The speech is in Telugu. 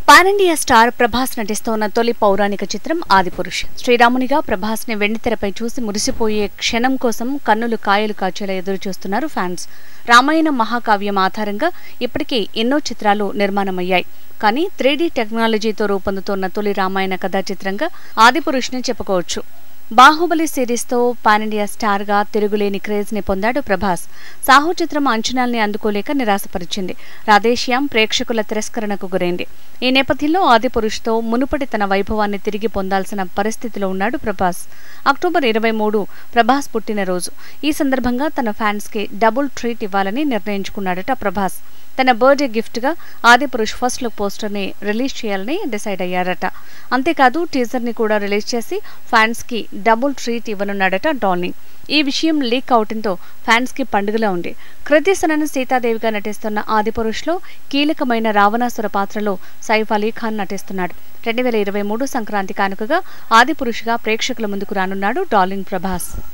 పాన్ ఇండియా స్టార్ ప్రభాస్ నటిస్తోన్న తొలి పౌరాణిక చిత్రం ఆదిపురుష్. శ్రీరామునిగా ప్రభాస్ ని వెండితెరపై చూసి మురిసిపోయే క్షణం కోసం కన్నులు కాయలు కాచేలా ఎదురుచూస్తున్నారు ఫ్యాన్స్. రామాయణం మహాకావ్యం ఆధారంగా ఇప్పటికే ఎన్నో చిత్రాలు నిర్మాణమయ్యాయి. కానీ 3D టెక్నాలజీతో రూపొందుతోన్న తొలి రామాయణ కథా చిత్రంగా ఆదిపురుష్ ని చెప్పుకోవచ్చు. బాహుబలి సిరీస్తో పాన్ ఇండియా స్టార్ గా తిరుగులేని క్రేజ్ ని పొందాడు ప్రభాస్. సాహో చిత్రం అంచనాల్ని అందుకోలేక నిరాశపరిచింది. రాధేశ్యామ్ ప్రేక్షకుల తిరస్కరణకు గురైంది. ఈ నేపథ్యంలో ఆదిపురుష్తో మునుపటి తన వైభవాన్ని తిరిగి పొందాల్సిన పరిస్థితిలో ఉన్నాడు ప్రభాస్. అక్టోబర్ 23 ప్రభాస్ పుట్టినరోజు. ఈ సందర్భంగా తన ఫ్యాన్స్ కి డబుల్ ట్రీట్ ఇవ్వాలని నిర్ణయించుకున్నాడట ప్రభాస్. తన బర్త్డే గిఫ్ట్ గా ఆదిపురుష్ ఫస్ట్ లుక్ పోస్టర్ ని రిలీజ్ చేయాలని డిసైడ్ అయ్యారట. అంతేకాదు టీజర్ ని కూడా రిలీజ్ చేసి ఫ్యాన్స్ కి డబుల్ ట్రీట్ ఇవ్వనున్నాడట డార్లింగ్. ఈ విషయం లీక్ అవడంతో ఫ్యాన్స్ కి పండుగలా ఉంది. కృతి సనన్ సీతాదేవిగా నటిస్తున్న ఆదిపురుష్ లో కీలకమైన రావణాసుర పాత్రలో సైఫ్ అలీ ఖాన్ నటిస్తున్నాడు. 2023 సంక్రాంతి కానుకగా ఆదిపురుష్ గా ప్రేక్షకుల ముందుకు రానున్నాడు డార్లింగ్ ప్రభాస్.